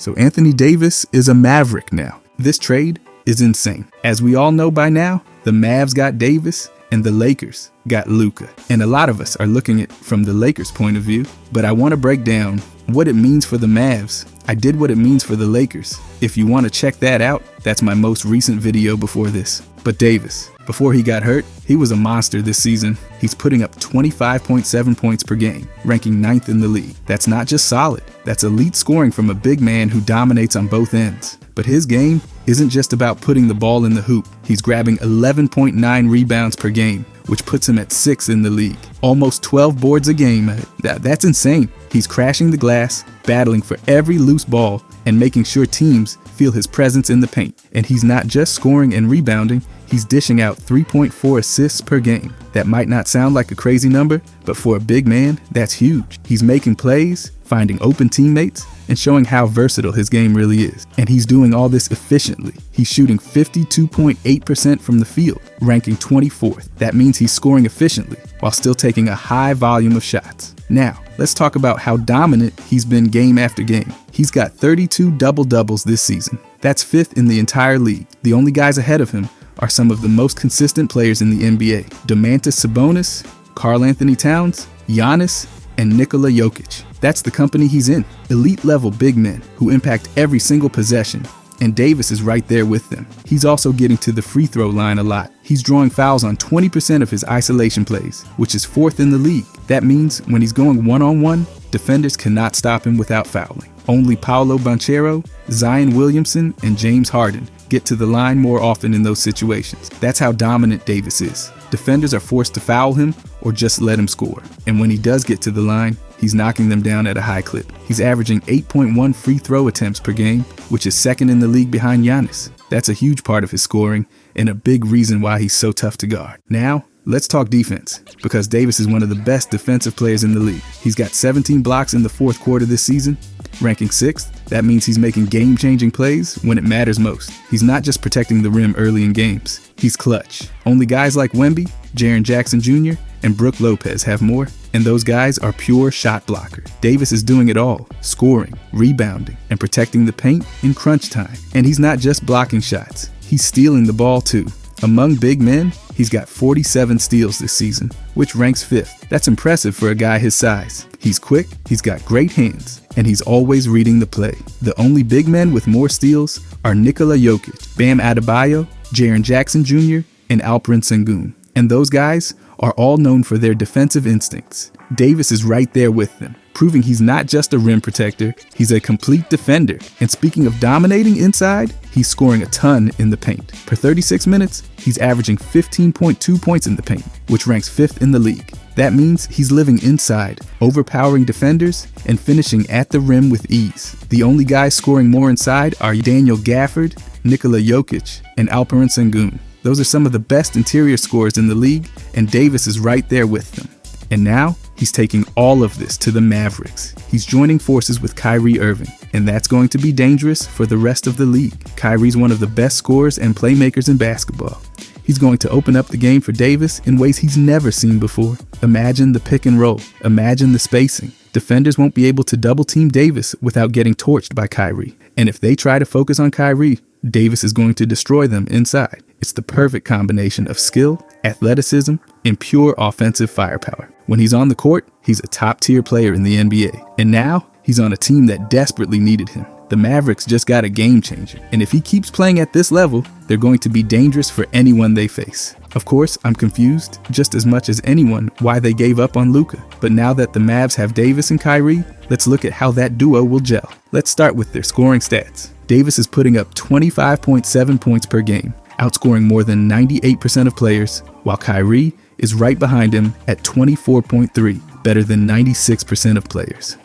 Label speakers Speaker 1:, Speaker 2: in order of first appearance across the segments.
Speaker 1: So Anthony Davis is a Maverick now. This trade is insane. As we all know by now, the Mavs got Davis and the Lakers got Luka. And a lot of us are looking at it from the Lakers' point of view, but I want to break down what it means for the Mavs. I did what it means for the Lakers. If you want to check that out, that's my most recent video before this. But Davis, before he got hurt, he was a monster this season. He's putting up 25.7 points per game, ranking 9th in the league. That's not just solid, that's elite scoring from a big man who dominates on both ends. But his game isn't just about putting the ball in the hoop. He's grabbing 11.9 rebounds per game, which puts him at 6th in the league. Almost 12 boards a game. That's insane. He's crashing the glass, battling for every loose ball, and making sure teams feel his presence in the paint. And he's not just scoring and rebounding, he's dishing out 3.4 assists per game. That might not sound like a crazy number, but for a big man, that's huge. He's making plays, finding open teammates, and showing how versatile his game really is. And he's doing all this efficiently. He's shooting 52.8% from the field, ranking 24th. That means he's scoring efficiently while still taking a high volume of shots. Now, let's talk about how dominant he's been game after game. He's got 32 double-doubles this season. That's 5th in the entire league. The only guys ahead of him are some of the most consistent players in the NBA: Domantas Sabonis, Karl Anthony Towns, Giannis, and Nikola Jokic. That's the company he's in. Elite level big men who impact every single possession. And Davis is right there with them. He's also getting to the free throw line a lot. He's drawing fouls on 20% of his isolation plays, which is 4th in the league. That means when he's going one-on-one, defenders cannot stop him without fouling. Only Paolo Banchero, Zion Williamson, and James Harden get to the line more often in those situations. That's how dominant Davis is. Defenders are forced to foul him or just let him score. And when he does get to the line, he's knocking them down at a high clip. He's averaging 8.1 free throw attempts per game, which is 2nd in the league behind Giannis. That's a huge part of his scoring and a big reason why he's so tough to guard. Now, let's talk defense, because Davis is one of the best defensive players in the league. He's got 17 blocks in the 4th quarter this season, ranking 6th. That means he's making game-changing plays when it matters most. He's not just protecting the rim early in games. He's clutch. Only guys like Wemby, Jaren Jackson Jr., and Brook Lopez have more, and those guys are pure shot blocker. Davis is doing it all: scoring, rebounding, and protecting the paint in crunch time. And he's not just blocking shots, he's stealing the ball too. Among big men, he's got 47 steals this season, which ranks 5th. That's impressive for a guy his size. He's quick, he's got great hands, and he's always reading the play. The only big men with more steals are Nikola Jokic, Bam Adebayo, Jaren Jackson Jr., and Alperen Sengun. And those guys are all known for their defensive instincts. Davis is right there with them, proving he's not just a rim protector, he's a complete defender. And speaking of dominating inside, he's scoring a ton in the paint. Per 36 minutes, he's averaging 15.2 points in the paint, which ranks 5th in the league. That means he's living inside, overpowering defenders, and finishing at the rim with ease. The only guys scoring more inside are Daniel Gafford, Nikola Jokic, and Alperen Sengun. Those are some of the best interior scorers in the league, and Davis is right there with them. And now, he's taking all of this to the Mavericks. He's joining forces with Kyrie Irving, and that's going to be dangerous for the rest of the league. Kyrie's one of the best scorers and playmakers in basketball. He's going to open up the game for Davis in ways he's never seen before. Imagine the pick and roll. Imagine the spacing. Defenders won't be able to double team Davis without getting torched by Kyrie. And if they try to focus on Kyrie, Davis is going to destroy them inside. It's the perfect combination of skill, athleticism, and pure offensive firepower. When he's on the court, he's a top-tier player in the NBA. And now, he's on a team that desperately needed him. The Mavericks just got a game changer. And if he keeps playing at this level, they're going to be dangerous for anyone they face. Of course, I'm confused just as much as anyone why they gave up on Luka. But now that the Mavs have Davis and Kyrie, let's look at how that duo will gel. Let's start with their scoring stats. Davis is putting up 25.7 points per game, outscoring more than 98% of players, while Kyrie is right behind him at 24.3, better than 96% of players.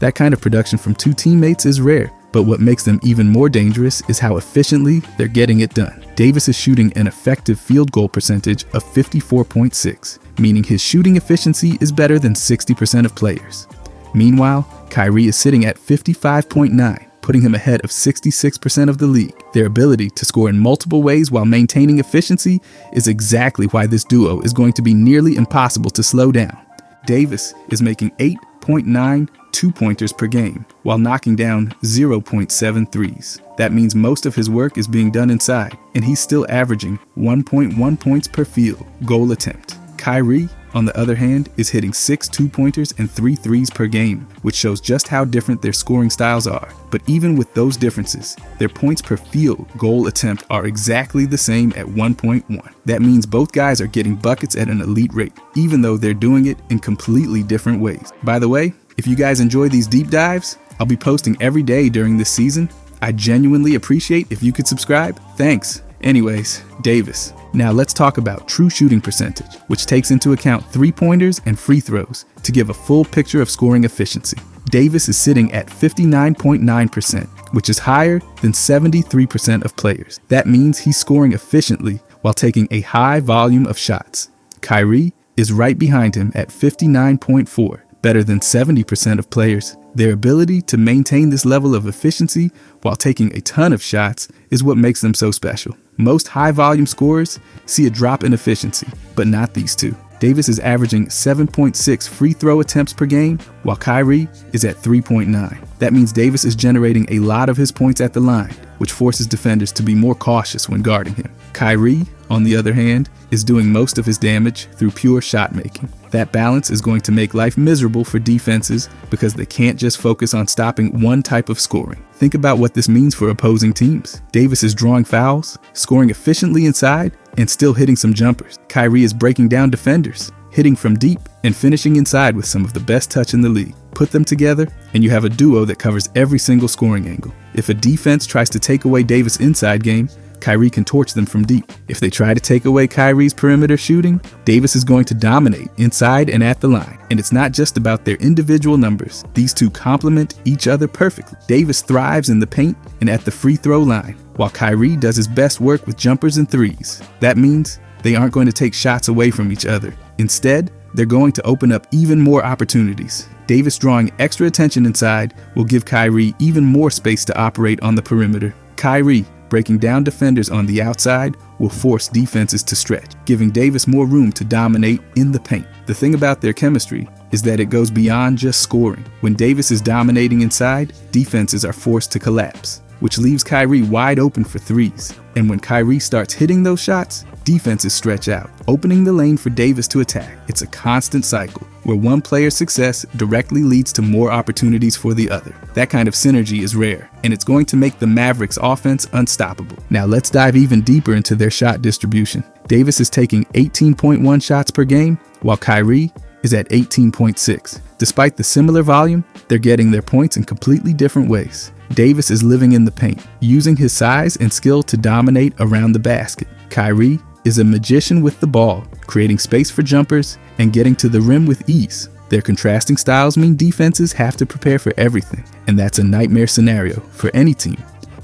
Speaker 1: That kind of production from two teammates is rare, but what makes them even more dangerous is how efficiently they're getting it done. Davis is shooting an effective field goal percentage of 54.6, meaning his shooting efficiency is better than 60% of players. Meanwhile, Kyrie is sitting at 55.9, putting him ahead of 66% of the league. Their ability to score in multiple ways while maintaining efficiency is exactly why this duo is going to be nearly impossible to slow down. Davis is making 8 0.9 two-pointers per game, while knocking down 0.7 threes. That means most of his work is being done inside, and he's still averaging 1.1 points per field goal attempt. Kyrie, on the other hand, is hitting 6 two-pointers and 3 threes per game, which shows just how different their scoring styles are. But even with those differences, their points per field goal attempt are exactly the same at 1.1. That means both guys are getting buckets at an elite rate, even though they're doing it in completely different ways. By the way, if you guys enjoy these deep dives, I'll be posting every day during this season. I genuinely appreciate if you could subscribe. Thanks. Anyways, Davis. Now let's talk about true shooting percentage, which takes into account three-pointers and free throws to give a full picture of scoring efficiency. Davis is sitting at 59.9%, which is higher than 73% of players. That means he's scoring efficiently while taking a high volume of shots. Kyrie is right behind him at 59.4%. Better than 70% of players. Their ability to maintain this level of efficiency while taking a ton of shots is what makes them so special. Most high-volume scorers see a drop in efficiency, but not these two. Davis is averaging 7.6 free throw attempts per game, while Kyrie is at 3.9. That means Davis is generating a lot of his points at the line, which forces defenders to be more cautious when guarding him. Kyrie, on the other hand, is doing most of his damage through pure shot making. That balance is going to make life miserable for defenses because they can't just focus on stopping one type of scoring. Think about what this means for opposing teams. Davis is drawing fouls, scoring efficiently inside, and still hitting some jumpers. Kyrie is breaking down defenders, hitting from deep, and finishing inside with some of the best touch in the league. Put them together, and you have a duo that covers every single scoring angle. If a defense tries to take away Davis' inside game, Kyrie can torch them from deep. If they try to take away Kyrie's perimeter shooting, Davis is going to dominate inside and at the line. And it's not just about their individual numbers. These two complement each other perfectly. Davis thrives in the paint and at the free throw line, while Kyrie does his best work with jumpers and threes. That means they aren't going to take shots away from each other. Instead, they're going to open up even more opportunities. Davis drawing extra attention inside will give Kyrie even more space to operate on the perimeter. Kyrie, breaking down defenders on the outside, will force defenses to stretch, giving Davis more room to dominate in the paint. The thing about their chemistry is that it goes beyond just scoring. When Davis is dominating inside, defenses are forced to collapse, which leaves Kyrie wide open for threes. And when Kyrie starts hitting those shots, defenses stretch out, opening the lane for Davis to attack. It's a constant cycle where one player's success directly leads to more opportunities for the other. That kind of synergy is rare, and it's going to make the Mavericks' offense unstoppable. Now let's dive even deeper into their shot distribution. Davis is taking 18.1 shots per game, while Kyrie is at 18.6. Despite the similar volume, they're getting their points in completely different ways. Davis is living in the paint, using his size and skill to dominate around the basket. Kyrie is a magician with the ball, creating space for jumpers and getting to the rim with ease. Their contrasting styles mean defenses have to prepare for everything, and that's a nightmare scenario for any team.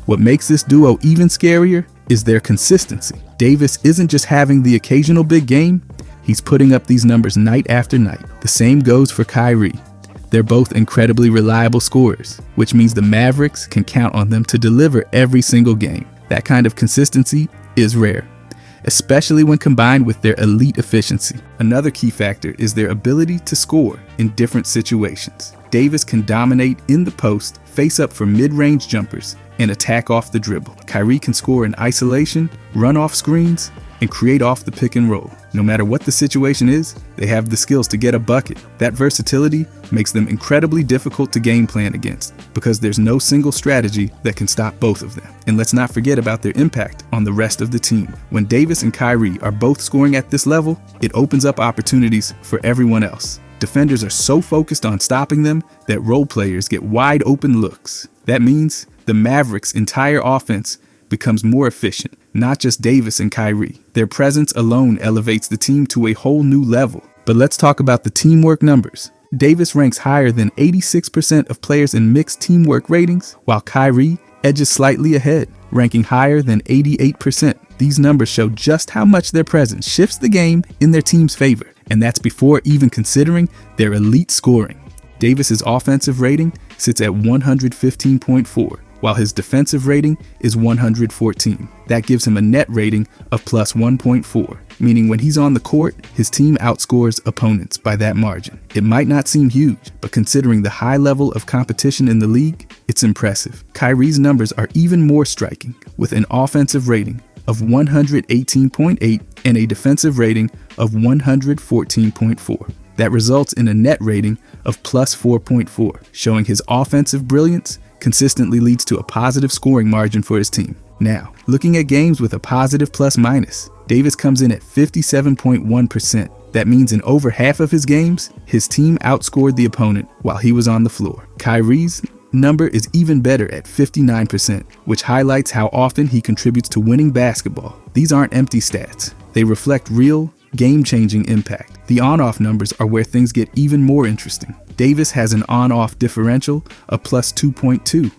Speaker 1: What makes this duo even scarier is their consistency. Davis isn't just having the occasional big game, he's putting up these numbers night after night. The same goes for Kyrie. They're both incredibly reliable scorers, which means the Mavericks can count on them to deliver every single game. That kind of consistency is rare, especially when combined with their elite efficiency. Another key factor is their ability to score in different situations. Davis can dominate in the post, face up for mid-range jumpers, and attack off the dribble. Kyrie can score in isolation, run off screens, and create off the pick and roll. No matter what the situation is, they have the skills to get a bucket. That versatility makes them incredibly difficult to game plan against because there's no single strategy that can stop both of them. And let's not forget about their impact on the rest of the team. When Davis and Kyrie are both scoring at this level, it opens up opportunities for everyone else. Defenders are so focused on stopping them that role players get wide open looks. That means the Mavericks' entire offense becomes more efficient, not just Davis and Kyrie. Their presence alone elevates the team to a whole new level. But let's talk about the teamwork numbers. Davis ranks higher than 86% of players in mixed teamwork ratings, while Kyrie edges slightly ahead, ranking higher than 88%. These numbers show just how much their presence shifts the game in their team's favor, and that's before even considering their elite scoring. Davis's offensive rating sits at 115.4. while his defensive rating is 114. That gives him a net rating of plus 1.4, meaning when he's on the court, his team outscores opponents by that margin. It might not seem huge, but considering the high level of competition in the league, it's impressive. Kyrie's numbers are even more striking, with an offensive rating of 118.8 and a defensive rating of 114.4. That results in a net rating of plus 4.4, showing his offensive brilliance consistently leads to a positive scoring margin for his team. Now, looking at games with a positive plus minus, Davis comes in at 57.1%. That means in over half of his games, his team outscored the opponent while he was on the floor. Kyrie's number is even better at 59%, which highlights how often he contributes to winning basketball. These aren't empty stats. They reflect real, game-changing impact. The on-off numbers are where things get even more interesting. Davis has an on-off differential of plus 2.2,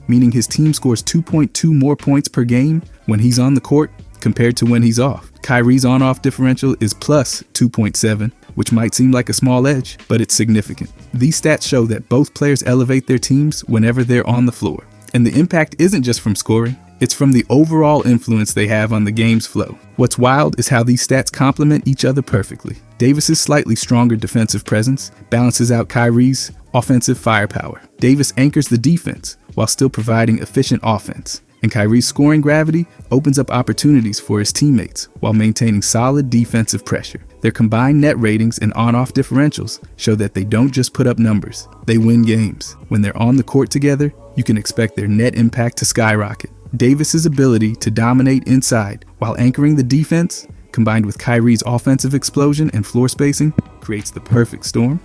Speaker 1: meaning his team scores 2.2 more points per game when he's on the court compared to when he's off. Kyrie's on-off differential is plus 2.7, which might seem like a small edge, but it's significant. These stats show that both players elevate their teams whenever they're on the floor. And the impact isn't just from scoring, it's from the overall influence they have on the game's flow. What's wild is how these stats complement each other perfectly. Davis's slightly stronger defensive presence balances out Kyrie's offensive firepower. Davis anchors the defense while still providing efficient offense. And Kyrie's scoring gravity opens up opportunities for his teammates while maintaining solid defensive pressure. Their combined net ratings and on-off differentials show that they don't just put up numbers, they win games. When they're on the court together, you can expect their net impact to skyrocket. Davis's ability to dominate inside while anchoring the defense, combined with Kyrie's offensive explosion and floor spacing, creates the perfect storm.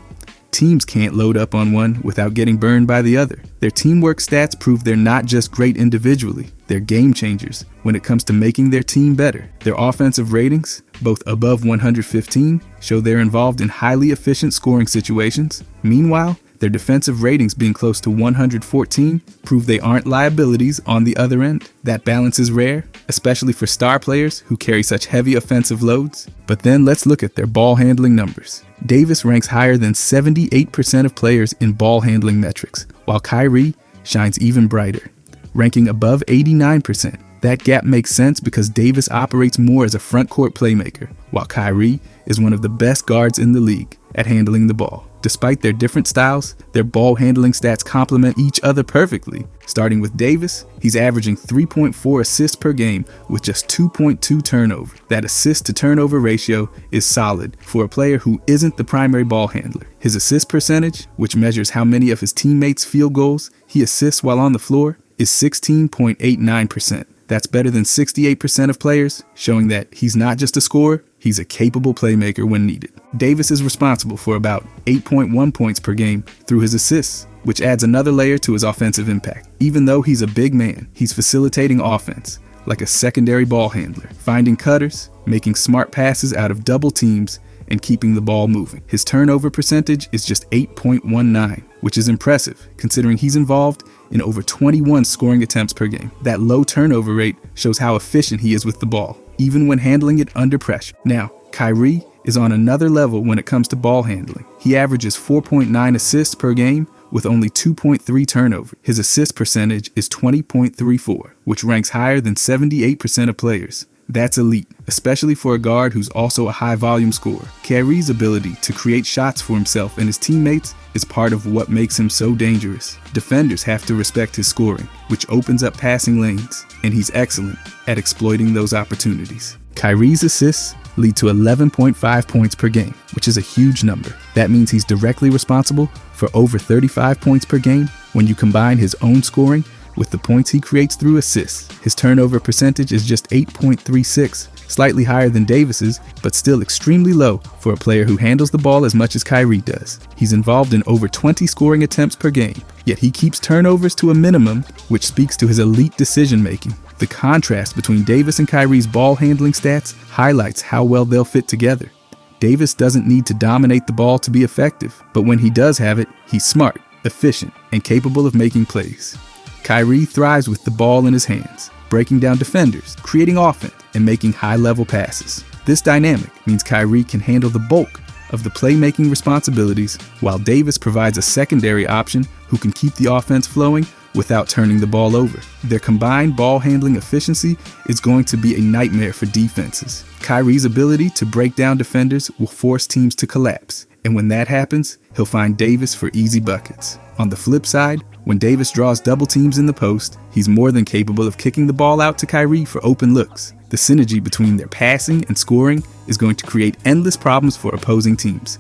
Speaker 1: Teams can't load up on one without getting burned by the other. Their teamwork stats prove they're not just great individually, they're game changers when it comes to making their team better. Their offensive ratings, both above 115, show they're involved in highly efficient scoring situations. Meanwhile, their defensive ratings being close to 114 prove they aren't liabilities on the other end. That balance is rare, especially for star players who carry such heavy offensive loads. But then let's look at their ball handling numbers. Davis ranks higher than 78% of players in ball handling metrics, while Kyrie shines even brighter, ranking above 89%. That gap makes sense because Davis operates more as a front court playmaker, while Kyrie is one of the best guards in the league at handling the ball. Despite their different styles, their ball handling stats complement each other perfectly. Starting with Davis, he's averaging 3.4 assists per game with just 2.2 turnovers. That assist to turnover ratio is solid for a player who isn't the primary ball handler. His assist percentage, which measures how many of his teammates' field goals he assists while on the floor, is 16.89%. That's better than 68% of players, showing that he's not just a scorer, he's a capable playmaker when needed. Davis is responsible for about 8.1 points per game through his assists, which adds another layer to his offensive impact. Even though he's a big man, he's facilitating offense, like a secondary ball handler, finding cutters, making smart passes out of double teams, and keeping the ball moving. His turnover percentage is just 8.19, which is impressive considering he's involved in over 21 scoring attempts per game. That low turnover rate shows how efficient he is with the ball, even when handling it under pressure. Now, Kyrie is on another level when it comes to ball handling. He averages 4.9 assists per game with only 2.3 turnovers. His assist percentage is 20.34, which ranks higher than 78% of players. That's elite, especially for a guard who's also a high-volume scorer. Kyrie's ability to create shots for himself and his teammates is part of what makes him so dangerous. Defenders have to respect his scoring, which opens up passing lanes, and he's excellent at exploiting those opportunities. Kyrie's assists lead to 11.5 points per game, which is a huge number. That means he's directly responsible for over 35 points per game when you combine his own scoring with the points he creates through assists. His turnover percentage is just 8.36, slightly higher than Davis's, but still extremely low for a player who handles the ball as much as Kyrie does. He's involved in over 20 scoring attempts per game, yet he keeps turnovers to a minimum, which speaks to his elite decision-making. The contrast between Davis and Kyrie's ball handling stats highlights how well they'll fit together. Davis doesn't need to dominate the ball to be effective, but when he does have it, he's smart, efficient, and capable of making plays. Kyrie thrives with the ball in his hands, breaking down defenders, creating offense, and making high-level passes. This dynamic means Kyrie can handle the bulk of the playmaking responsibilities, while Davis provides a secondary option who can keep the offense flowing without turning the ball over. Their combined ball handling efficiency is going to be a nightmare for defenses. Kyrie's ability to break down defenders will force teams to collapse, and when that happens, he'll find Davis for easy buckets. On the flip side, when Davis draws double teams in the post, he's more than capable of kicking the ball out to Kyrie for open looks. The synergy between their passing and scoring is going to create endless problems for opposing teams.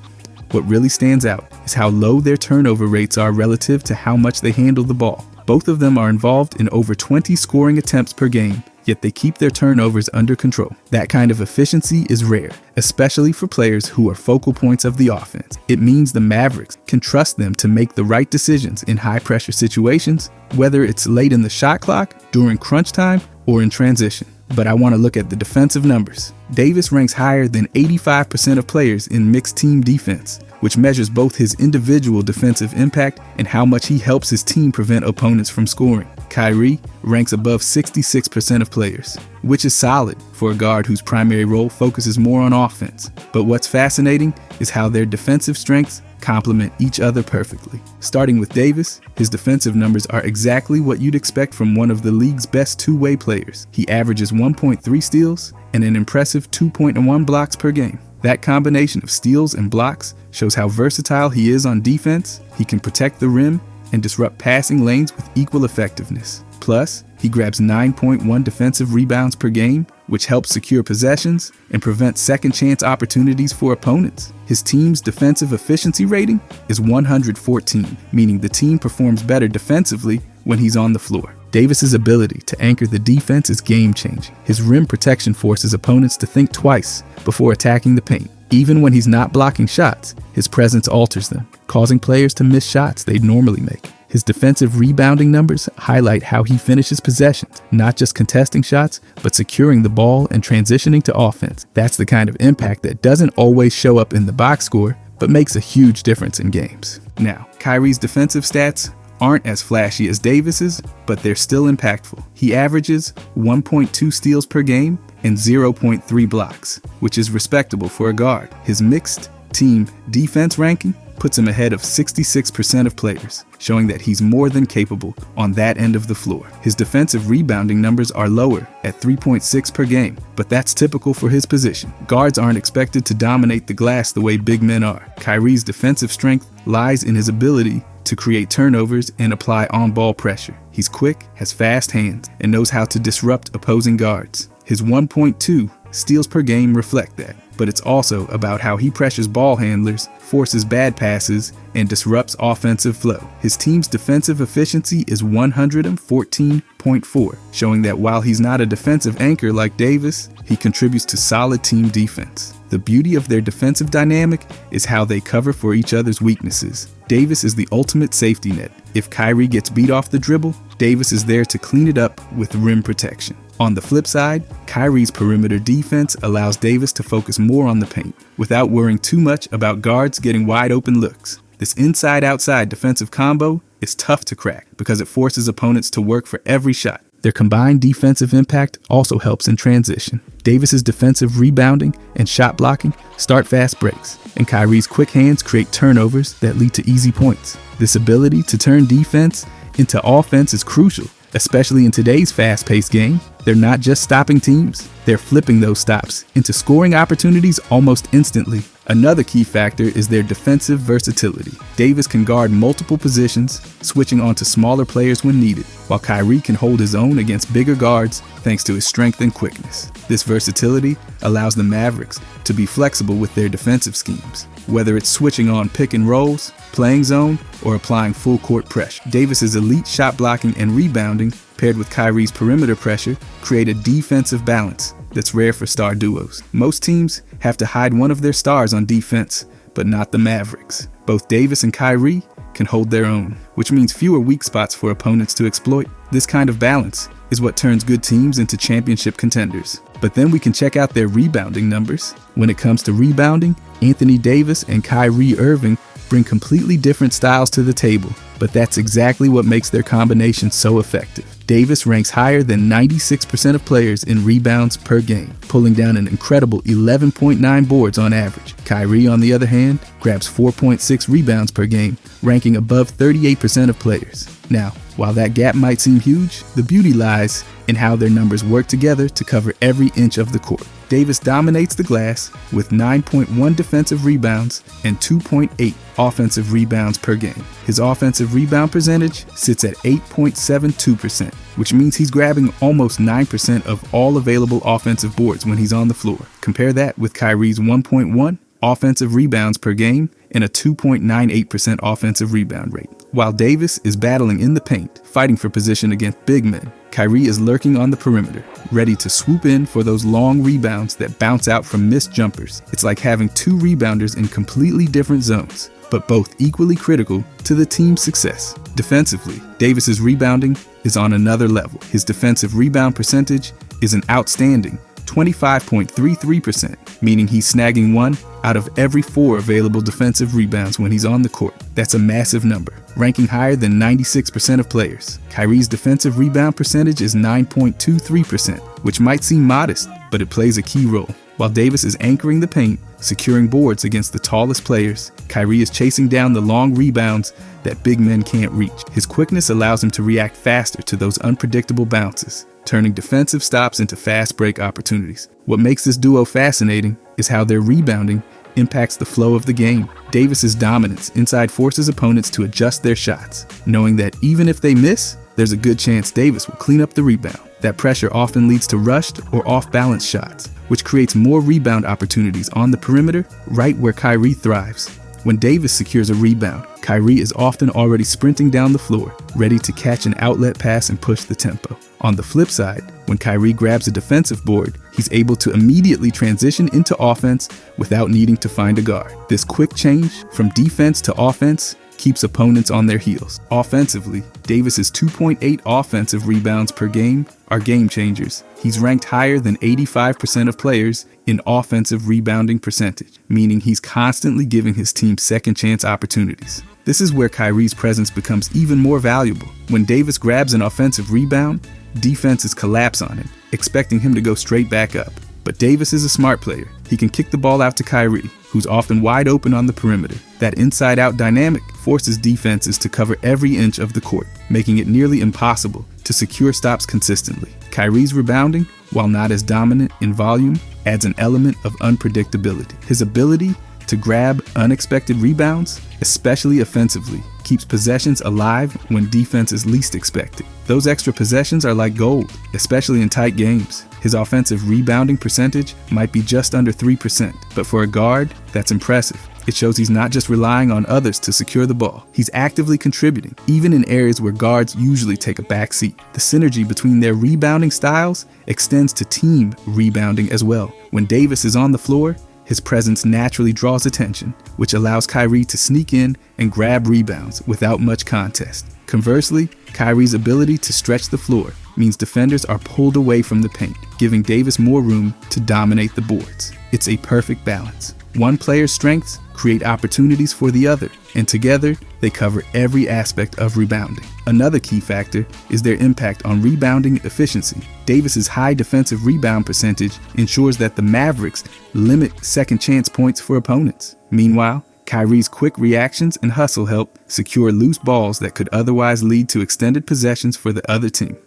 Speaker 1: What really stands out is how low their turnover rates are relative to how much they handle the ball. Both of them are involved in over 20 scoring attempts per game, yet they keep their turnovers under control. That kind of efficiency is rare, especially for players who are focal points of the offense. It means the Mavericks can trust them to make the right decisions in high-pressure situations, whether it's late in the shot clock, during crunch time, or in transition. But I want to look at the defensive numbers. Davis ranks higher than 85% of players in mixed team defense, which measures both his individual defensive impact and how much he helps his team prevent opponents from scoring. Kyrie ranks above 66% of players, which is solid for a guard whose primary role focuses more on offense. But what's fascinating is how their defensive strengths complement each other perfectly. Starting with Davis, his defensive numbers are exactly what you'd expect from one of the league's best two-way players. He averages 1.3 steals and an impressive 2.1 blocks per game. That combination of steals and blocks shows how versatile he is on defense. He can protect the rim and disrupt passing lanes with equal effectiveness. Plus, he grabs 9.1 defensive rebounds per game, which helps secure possessions and prevent second-chance opportunities for opponents. His team's defensive efficiency rating is 114, meaning the team performs better defensively when he's on the floor. Davis's ability to anchor the defense is game-changing. His rim protection forces opponents to think twice before attacking the paint. Even when he's not blocking shots, his presence alters them, causing players to miss shots they'd normally make. His defensive rebounding numbers highlight how he finishes possessions, not just contesting shots, but securing the ball and transitioning to offense. That's the kind of impact that doesn't always show up in the box score, but makes a huge difference in games. Now, Kyrie's defensive stats aren't as flashy as Davis's, but they're still impactful. He averages 1.2 steals per game and 0.3 blocks, which is respectable for a guard. His mixed team defense ranking puts him ahead of 66% of players, showing that he's more than capable on that end of the floor. His defensive rebounding numbers are lower at 3.6 per game, but that's typical for his position. Guards aren't expected to dominate the glass the way big men are. Kyrie's defensive strength lies in his ability to create turnovers and apply on-ball pressure. He's quick, has fast hands, and knows how to disrupt opposing guards. His 1.2 steals per game reflect that, but it's also about how he pressures ball handlers, forces bad passes, and disrupts offensive flow. His team's defensive efficiency is 114.4, showing that while he's not a defensive anchor like Davis, he contributes to solid team defense. The beauty of their defensive dynamic is how they cover for each other's weaknesses. Davis is the ultimate safety net. If Kyrie gets beat off the dribble, Davis is there to clean it up with rim protection. On the flip side, Kyrie's perimeter defense allows Davis to focus more on the paint, without worrying too much about guards getting wide open looks. This inside-outside defensive combo is tough to crack because it forces opponents to work for every shot. Their combined defensive impact also helps in transition. Davis's defensive rebounding and shot blocking start fast breaks, and Kyrie's quick hands create turnovers that lead to easy points. This ability to turn defense into offense is crucial, especially in today's fast-paced game. They're not just stopping teams, they're flipping those stops into scoring opportunities almost instantly. Another key factor is their defensive versatility. Davis can guard multiple positions, switching onto smaller players when needed, while Kyrie can hold his own against bigger guards thanks to his strength and quickness. This versatility allows the Mavericks to be flexible with their defensive schemes, whether it's switching on pick and rolls, playing zone, or applying full court pressure. Davis's elite shot blocking and rebounding, paired with Kyrie's perimeter pressure, create a defensive balance that's rare for star duos. Most teams have to hide one of their stars on defense, but not the Mavericks. Both Davis and Kyrie can hold their own, which means fewer weak spots for opponents to exploit. This kind of balance is what turns good teams into championship contenders. But then we can check out their rebounding numbers. When it comes to rebounding, Anthony Davis and Kyrie Irving bring completely different styles to the table, but that's exactly what makes their combination so effective. Davis ranks higher than 96% of players in rebounds per game, pulling down an incredible 11.9 boards on average. Kyrie, on the other hand, grabs 4.6 rebounds per game, ranking above 38% of players. Now, while that gap might seem huge, the beauty lies in how their numbers work together to cover every inch of the court. Davis dominates the glass with 9.1 defensive rebounds and 2.8 offensive rebounds per game. His offensive rebound percentage sits at 8.72%, which means he's grabbing almost 9% of all available offensive boards when he's on the floor. Compare that with Kyrie's 1.1 offensive rebounds per game and a 2.98% offensive rebound rate. While Davis is battling in the paint, fighting for position against big men, Kyrie is lurking on the perimeter, ready to swoop in for those long rebounds that bounce out from missed jumpers. It's like having two rebounders in completely different zones, but both equally critical to the team's success. Defensively, Davis's rebounding is on another level. His defensive rebound percentage is an outstanding 25.33%, meaning he's snagging one out of every 4 available defensive rebounds when he's on the court. That's a massive number, ranking higher than 96% of players. Kyrie's defensive rebound percentage is 9.23%, which might seem modest, but it plays a key role. While Davis is anchoring the paint, securing boards against the tallest players, Kyrie is chasing down the long rebounds that big men can't reach. His quickness allows him to react faster to those unpredictable bounces, turning defensive stops into fast break opportunities. What makes this duo fascinating is how their rebounding impacts the flow of the game. Davis's dominance inside forces opponents to adjust their shots, knowing that even if they miss, there's a good chance Davis will clean up the rebound. That pressure often leads to rushed or off-balance shots, which creates more rebound opportunities on the perimeter, right where Kyrie thrives. When Davis secures a rebound, Kyrie is often already sprinting down the floor, ready to catch an outlet pass and push the tempo. On the flip side, when Kyrie grabs a defensive board, he's able to immediately transition into offense without needing to find a guard. This quick change from defense to offense keeps opponents on their heels. Offensively, Davis's 2.8 offensive rebounds per game are game changers. He's ranked higher than 85% of players in offensive rebounding percentage, meaning he's constantly giving his team second chance opportunities. This is where Kyrie's presence becomes even more valuable. When Davis grabs an offensive rebound, defenses collapse on him, expecting him to go straight back up. But Davis is a smart player. He can kick the ball out to Kyrie, who's often wide open on the perimeter. That inside-out dynamic forces defenses to cover every inch of the court, making it nearly impossible to secure stops consistently. Kyrie's rebounding, while not as dominant in volume, adds an element of unpredictability. His ability to grab unexpected rebounds, especially offensively, keeps possessions alive when defense is least expected. Those extra possessions are like gold, especially in tight games. His offensive rebounding percentage might be just under 3%, but for a guard, that's impressive. It shows he's not just relying on others to secure the ball. He's actively contributing, even in areas where guards usually take a back seat. The synergy between their rebounding styles extends to team rebounding as well. When Davis is on the floor, his presence naturally draws attention, which allows Kyrie to sneak in and grab rebounds without much contest. Conversely, Kyrie's ability to stretch the floor means defenders are pulled away from the paint, giving Davis more room to dominate the boards. It's a perfect balance. One player's strengths create opportunities for the other, and together they cover every aspect of rebounding. Another key factor is their impact on rebounding efficiency. Davis's high defensive rebound percentage ensures that the Mavericks limit second chance points for opponents. Meanwhile, Kyrie's quick reactions and hustle help secure loose balls that could otherwise lead to extended possessions for the other team.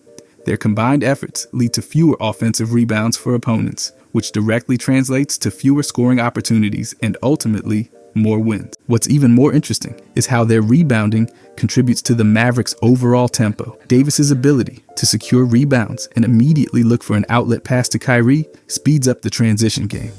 Speaker 1: Their combined efforts lead to fewer offensive rebounds for opponents, which directly translates to fewer scoring opportunities and ultimately more wins. What's even more interesting is how their rebounding contributes to the Mavericks' overall tempo. Davis's ability to secure rebounds and immediately look for an outlet pass to Kyrie speeds up the transition game.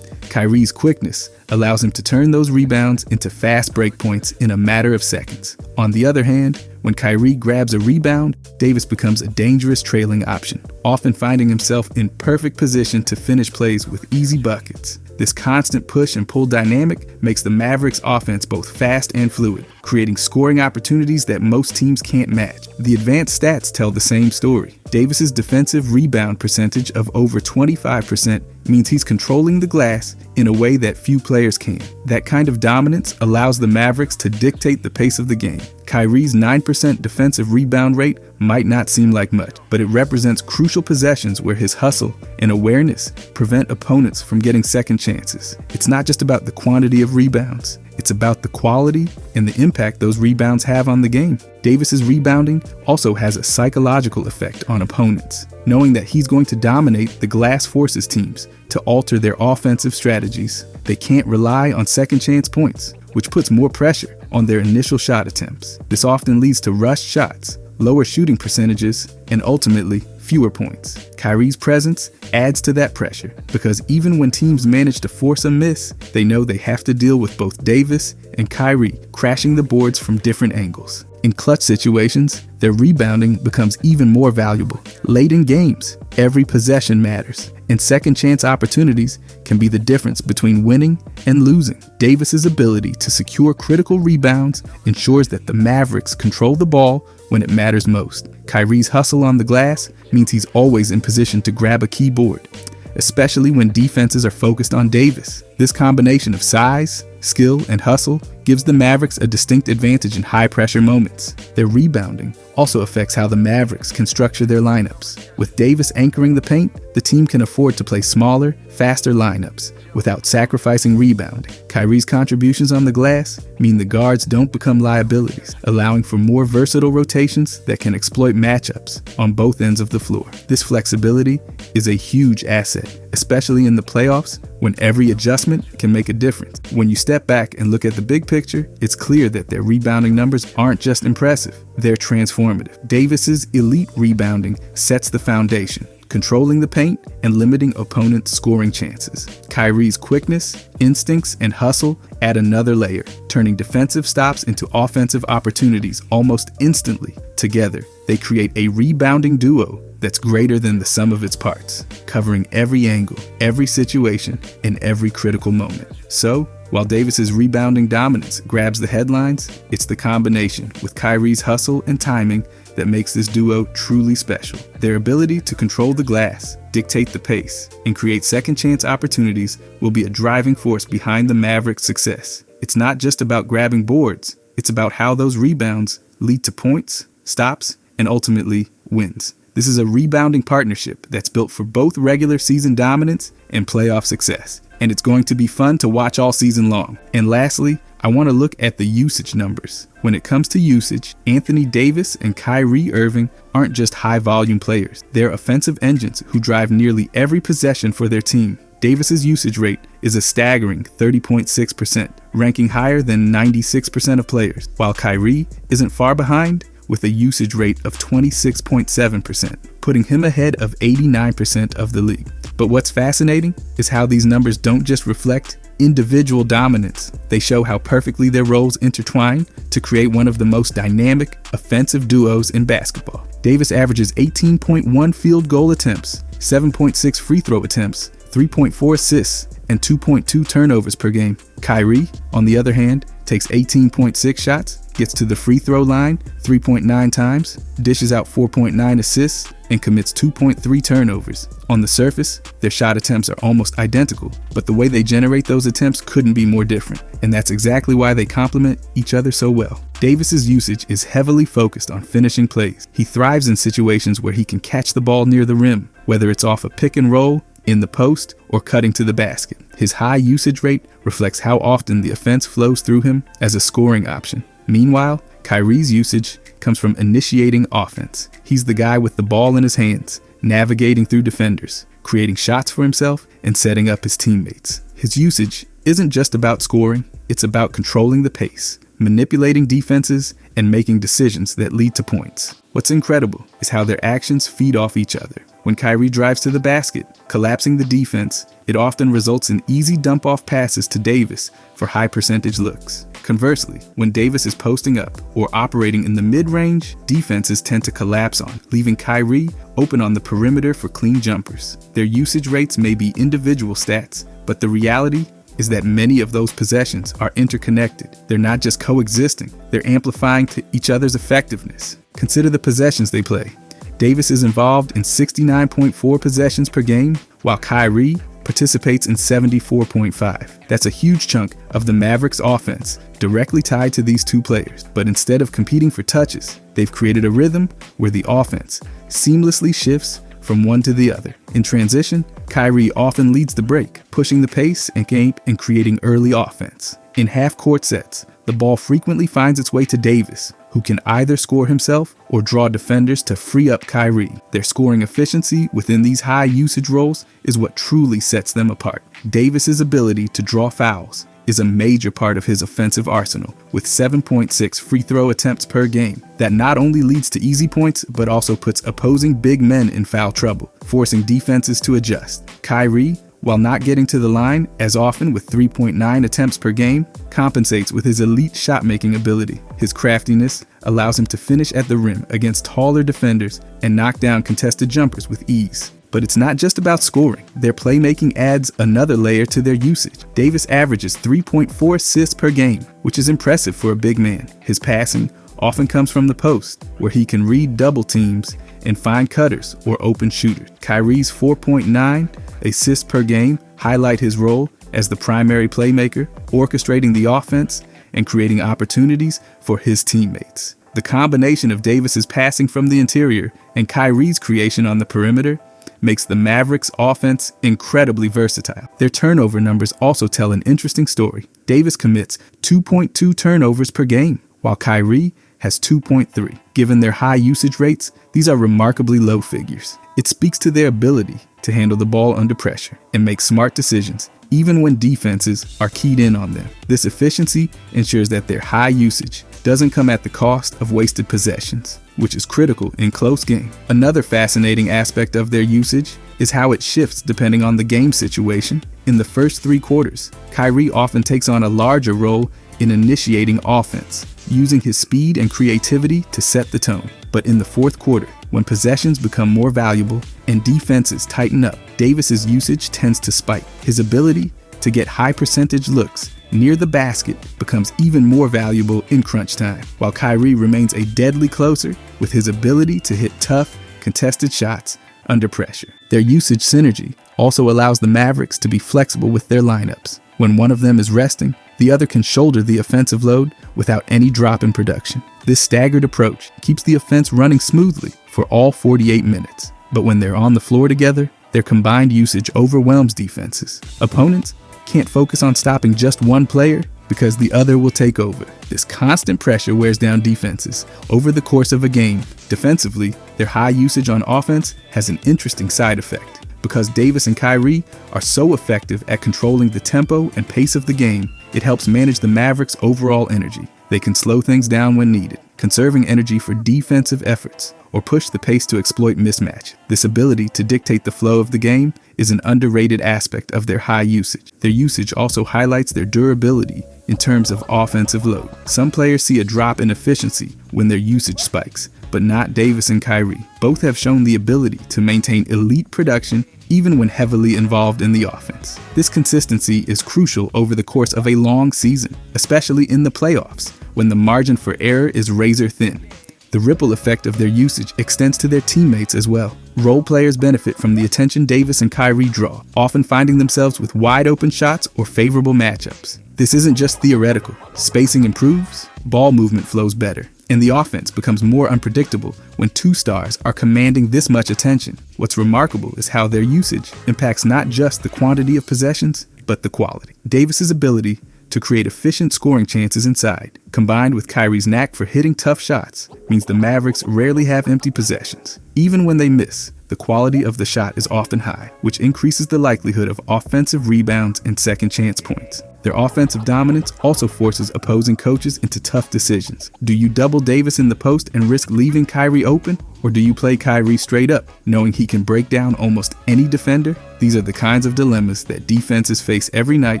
Speaker 1: Kyrie's quickness allows him to turn those rebounds into fast break points in a matter of seconds. On the other hand, when Kyrie grabs a rebound, Davis becomes a dangerous trailing option, often finding himself in perfect position to finish plays with easy buckets. This constant push and pull dynamic makes the Mavericks' offense both fast and fluid, creating scoring opportunities that most teams can't match. The advanced stats tell the same story. Davis's defensive rebound percentage of over 25% means he's controlling the glass in a way that few players can. That kind of dominance allows the Mavericks to dictate the pace of the game, Kyrie's 9% defensive rebound rate might not seem like much, but it represents crucial possessions where his hustle and awareness prevent opponents from getting second chances. It's not just about the quantity of rebounds. It's about the quality and the impact those rebounds have on the game. Davis's rebounding also has a psychological effect on opponents. Knowing that he's going to dominate, the glass forces teams to alter their offensive strategies. They can't rely on second chance points, which puts more pressure on their initial shot attempts. This often leads to rushed shots, lower shooting percentages, and ultimately fewer points. Kyrie's presence adds to that pressure because even when teams manage to force a miss, they know they have to deal with both Davis and Kyrie crashing the boards from different angles. In clutch situations, their rebounding becomes even more valuable. Late in games, every possession matters, and second chance opportunities can be the difference between winning and losing. Davis's ability to secure critical rebounds ensures that the Mavericks control the ball when it matters most. Kyrie's hustle on the glass means he's always in position to grab a key board, especially when defenses are focused on Davis. This combination of size, skill, and hustle gives the Mavericks a distinct advantage in high-pressure moments. Their rebounding also affects how the Mavericks can structure their lineups. With Davis anchoring the paint, the team can afford to play smaller, faster lineups without sacrificing rebounding. Kyrie's contributions on the glass mean the guards don't become liabilities, allowing for more versatile rotations that can exploit matchups on both ends of the floor. This flexibility is a huge asset, especially in the playoffs when every adjustment can make a difference. When you step back and look at the big picture, it's clear that their rebounding numbers aren't just impressive, they're transformative. Davis's elite rebounding sets the foundation, controlling the paint and limiting opponents' scoring chances. Kyrie's quickness, instincts, and hustle add another layer, turning defensive stops into offensive opportunities almost instantly. Together, they create a rebounding duo that's greater than the sum of its parts, covering every angle, every situation, and every critical moment. So, while Davis's rebounding dominance grabs the headlines, it's the combination with Kyrie's hustle and timing that makes this duo truly special. Their ability to control the glass, dictate the pace, and create second chance opportunities will be a driving force behind the Mavericks' success. It's not just about grabbing boards, it's about how those rebounds lead to points, stops, and ultimately wins. This is a rebounding partnership that's built for both regular season dominance and playoff success, and it's going to be fun to watch all season long. And lastly, I want to look at the usage numbers. When it comes to usage, Anthony Davis and Kyrie Irving aren't just high-volume players. They're offensive engines who drive nearly every possession for their team. Davis's usage rate is a staggering 30.6%, ranking higher than 96% of players, while Kyrie isn't far behind with a usage rate of 26.7%, putting him ahead of 89% of the league. But what's fascinating is how these numbers don't just reflect individual dominance. They show how perfectly their roles intertwine to create one of the most dynamic offensive duos in basketball. Davis averages 18.1 field goal attempts, 7.6 free throw attempts, 3.4 assists, and 2.2 turnovers per game. Kyrie, on the other hand, takes 18.6 shots, gets to the free throw line 3.9 times, dishes out 4.9 assists, and commits 2.3 turnovers. On the surface, their shot attempts are almost identical, but the way they generate those attempts couldn't be more different, and that's exactly why they complement each other so well. Davis's usage is heavily focused on finishing plays. He thrives in situations where he can catch the ball near the rim, whether it's off a pick and roll, in the post, or cutting to the basket. His high usage rate reflects how often the offense flows through him as a scoring option. Meanwhile, Kyrie's usage comes from initiating offense. He's the guy with the ball in his hands, navigating through defenders, creating shots for himself, and setting up his teammates. His usage isn't just about scoring, it's about controlling the pace, manipulating defenses, and making decisions that lead to points. What's incredible is how their actions feed off each other. When Kyrie drives to the basket, collapsing the defense, it often results in easy dump-off passes to Davis for high-percentage looks. Conversely, when Davis is posting up or operating in the mid-range, defenses tend to collapse on, leaving Kyrie open on the perimeter for clean jumpers. Their usage rates may be individual stats, but the reality is that many of those possessions are interconnected. They're not just coexisting, they're amplifying to each other's effectiveness. Consider the possessions they play. Davis is involved in 69.4 possessions per game, while Kyrie participates in 74.5. That's a huge chunk of the Mavericks offense directly tied to these two players. But instead of competing for touches, they've created a rhythm where the offense seamlessly shifts from one to the other. In transition, Kyrie often leads the break, pushing the pace and game and creating early offense. In half-court sets, the ball frequently finds its way to Davis, who can either score himself or draw defenders to free up Kyrie. Their scoring efficiency within these high-usage roles is what truly sets them apart. Davis's ability to draw fouls is a major part of his offensive arsenal, with 7.6 free throw attempts per game. That not only leads to easy points, but also puts opposing big men in foul trouble, forcing defenses to adjust. Kyrie, while not getting to the line as often with 3.9 attempts per game, compensates with his elite shot-making ability. His craftiness allows him to finish at the rim against taller defenders and knock down contested jumpers with ease. But it's not just about scoring. Their playmaking adds another layer to their usage. Davis averages 3.4 assists per game, which is impressive for a big man. His passing often comes from the post, where he can read double teams and find cutters or open shooters. Kyrie's 4.9 assists per game highlight his role as the primary playmaker, orchestrating the offense and creating opportunities for his teammates. The combination of Davis's passing from the interior and Kyrie's creation on the perimeter makes the Mavericks' offense incredibly versatile. Their turnover numbers also tell an interesting story. Davis commits 2.2 turnovers per game, while Kyrie has 2.3. Given their high usage rates, these are remarkably low figures. It speaks to their ability to handle the ball under pressure and make smart decisions, even when defenses are keyed in on them. This efficiency ensures that their high usage doesn't come at the cost of wasted possessions, which is critical in close game. Another fascinating aspect of their usage is how it shifts depending on the game situation. In the first three quarters, Kyrie often takes on a larger role in initiating offense, using his speed and creativity to set the tone. But in the fourth quarter, when possessions become more valuable and defenses tighten up, Davis's usage tends to spike. His ability to get high percentage looks near the basket becomes even more valuable in crunch time, while Kyrie remains a deadly closer with his ability to hit tough, contested shots under pressure. Their usage synergy also allows the Mavericks to be flexible with their lineups. When one of them is resting, the other can shoulder the offensive load without any drop in production. This staggered approach keeps the offense running smoothly for all 48 minutes. But when they're on the floor together, their combined usage overwhelms defenses. Opponents can't focus on stopping just one player because the other will take over. This constant pressure wears down defenses over the course of a game. Defensively, their high usage on offense has an interesting side effect. Because Davis and Kyrie are so effective at controlling the tempo and pace of the game, it helps manage the Mavericks' overall energy. They can slow things down when needed, conserving energy for defensive efforts, or push the pace to exploit mismatch. This ability to dictate the flow of the game is an underrated aspect of their high usage. Their usage also highlights their durability in terms of offensive load. Some players see a drop in efficiency when their usage spikes, but not Davis and Kyrie. Both have shown the ability to maintain elite production even when heavily involved in the offense. This consistency is crucial over the course of a long season, especially in the playoffs, when the margin for error is razor thin. The ripple effect of their usage extends to their teammates as well. Role players benefit from the attention Davis and Kyrie draw, often finding themselves with wide open shots or favorable matchups. This isn't just theoretical. Spacing improves, ball movement flows better, and the offense becomes more unpredictable when two stars are commanding this much attention. What's remarkable is how their usage impacts not just the quantity of possessions, but the quality. Davis's ability to create efficient scoring chances inside, combined with Kyrie's knack for hitting tough shots, means the Mavericks rarely have empty possessions. Even when they miss, the quality of the shot is often high, which increases the likelihood of offensive rebounds and second chance points. Their offensive dominance also forces opposing coaches into tough decisions. Do you double Davis in the post and risk leaving Kyrie open? Or do you play Kyrie straight up, knowing he can break down almost any defender? These are the kinds of dilemmas that defenses face every night,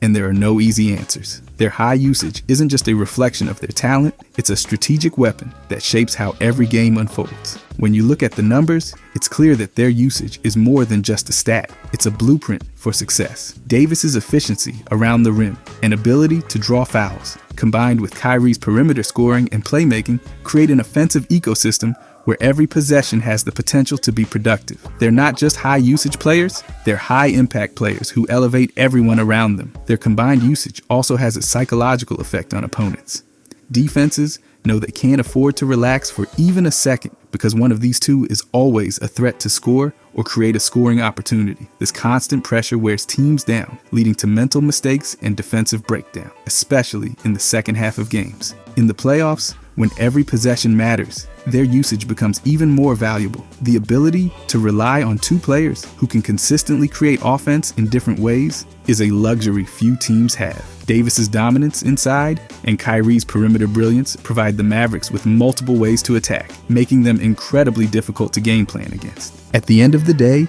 Speaker 1: and there are no easy answers. Their high usage isn't just a reflection of their talent, it's a strategic weapon that shapes how every game unfolds. When you look at the numbers, it's clear that their usage is more than just a stat. It's a blueprint for success. Davis's efficiency around the rim and ability to draw fouls, combined with Kyrie's perimeter scoring and playmaking, create an offensive ecosystem where every possession has the potential to be productive. They're not just high-usage players, they're high-impact players who elevate everyone around them. Their combined usage also has a psychological effect on opponents. Defenses know they can't afford to relax for even a second because one of these two is always a threat to score or create a scoring opportunity. This constant pressure wears teams down, leading to mental mistakes and defensive breakdown, especially in the second half of games. In the playoffs, when every possession matters, their usage becomes even more valuable. The ability to rely on two players who can consistently create offense in different ways is a luxury few teams have. Davis's dominance inside and Kyrie's perimeter brilliance provide the Mavericks with multiple ways to attack, making them incredibly difficult to game plan against. At the end of the day,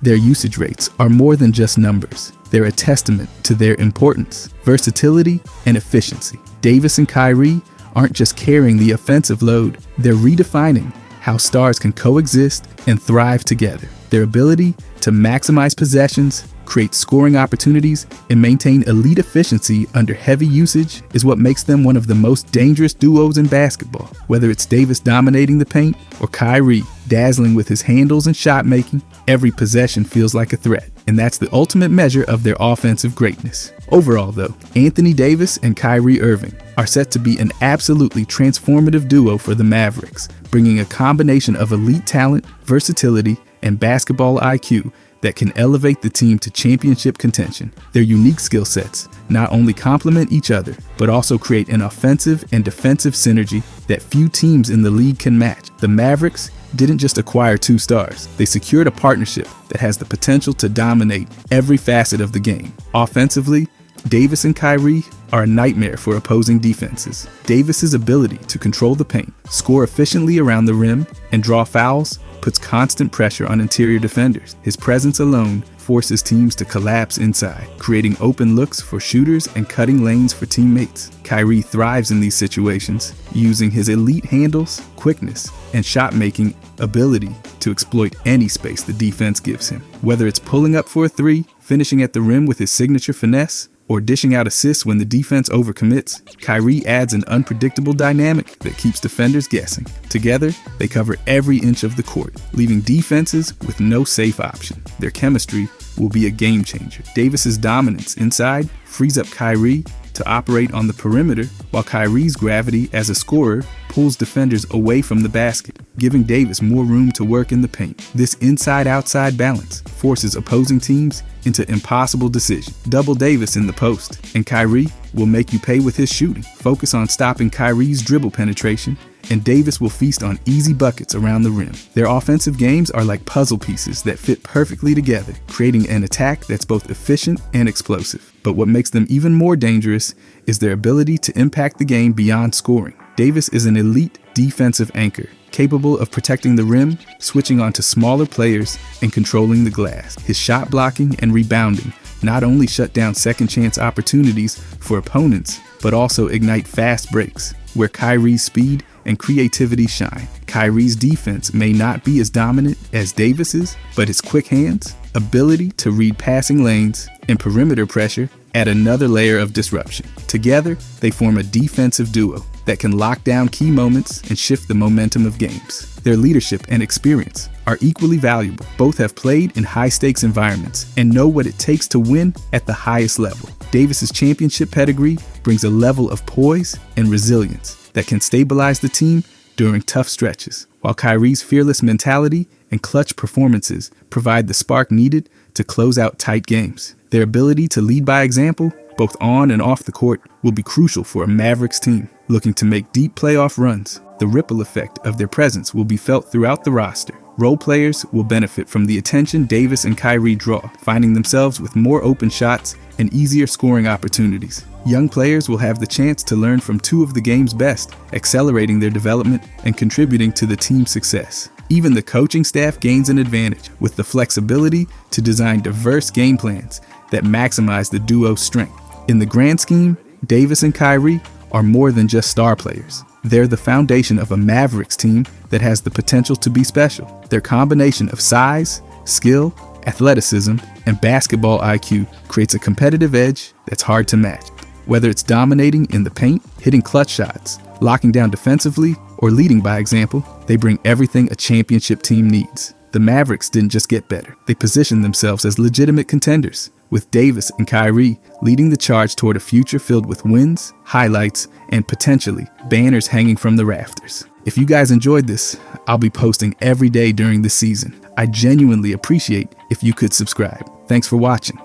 Speaker 1: their usage rates are more than just numbers. They're a testament to their importance, versatility, and efficiency. Davis and Kyrie aren't just carrying the offensive load, they're redefining how stars can coexist and thrive together. Their ability to maximize possessions, create scoring opportunities, and maintain elite efficiency under heavy usage is what makes them one of the most dangerous duos in basketball. Whether it's Davis dominating the paint or Kyrie dazzling with his handles and shot making, every possession feels like a threat, and that's the ultimate measure of their offensive greatness. Overall though, Anthony Davis and Kyrie Irving are set to be an absolutely transformative duo for the Mavericks, bringing a combination of elite talent, versatility, and basketball IQ that can elevate the team to championship contention. Their unique skill sets not only complement each other, but also create an offensive and defensive synergy that few teams in the league can match. The Mavericks didn't just acquire two stars, they secured a partnership that has the potential to dominate every facet of the game. Offensively, Davis and Kyrie are a nightmare for opposing defenses. Davis's ability to control the paint, score efficiently around the rim, and draw fouls puts constant pressure on interior defenders. His presence alone forces teams to collapse inside, creating open looks for shooters and cutting lanes for teammates. Kyrie thrives in these situations, using his elite handles, quickness, and shot-making ability to exploit any space the defense gives him. Whether it's pulling up for a three, finishing at the rim with his signature finesse, or dishing out assists when the defense overcommits, Kyrie adds an unpredictable dynamic that keeps defenders guessing. Together, they cover every inch of the court, leaving defenses with no safe option. Their chemistry will be a game changer. Davis's dominance inside frees up Kyrie to operate on the perimeter, while Kyrie's gravity as a scorer pulls defenders away from the basket, giving Davis more room to work in the paint. This inside-outside balance forces opposing teams into impossible decisions. Double Davis in the post, and Kyrie will make you pay with his shooting. Focus on stopping Kyrie's dribble penetration, and Davis will feast on easy buckets around the rim. Their offensive games are like puzzle pieces that fit perfectly together, creating an attack that's both efficient and explosive. But what makes them even more dangerous is their ability to impact the game beyond scoring. Davis is an elite defensive anchor, capable of protecting the rim, switching onto smaller players, and controlling the glass. His shot blocking and rebounding not only shut down second chance opportunities for opponents, but also ignite fast breaks, where Kyrie's speed and creativity shine. Kyrie's defense may not be as dominant as Davis's, but his quick hands, ability to read passing lanes, and perimeter pressure add another layer of disruption. Together, they form a defensive duo that can lock down key moments and shift the momentum of games. Their leadership and experience are equally valuable. Both have played in high-stakes environments and know what it takes to win at the highest level. Davis's championship pedigree brings a level of poise and resilience that can stabilize the team during tough stretches, while Kyrie's fearless mentality and clutch performances provide the spark needed to close out tight games. Their ability to lead by example, both on and off the court, will be crucial for a Mavericks team looking to make deep playoff runs. The ripple effect of their presence will be felt throughout the roster. Role players will benefit from the attention Davis and Kyrie draw, finding themselves with more open shots and easier scoring opportunities. Young players will have the chance to learn from two of the game's best, accelerating their development and contributing to the team's success. Even the coaching staff gains an advantage with the flexibility to design diverse game plans that maximize the duo's strength. In the grand scheme, Davis and Kyrie are more than just star players. They're the foundation of a Mavericks team that has the potential to be special. Their combination of size, skill, athleticism, and basketball IQ creates a competitive edge that's hard to match. Whether it's dominating in the paint, hitting clutch shots, locking down defensively, or leading by example, they bring everything a championship team needs. The Mavericks didn't just get better, they positioned themselves as legitimate contenders, with Davis and Kyrie leading the charge toward a future filled with wins, highlights, and potentially banners hanging from the rafters. If you guys enjoyed this, I'll be posting every day during the season. I genuinely appreciate if you could subscribe. Thanks for watching.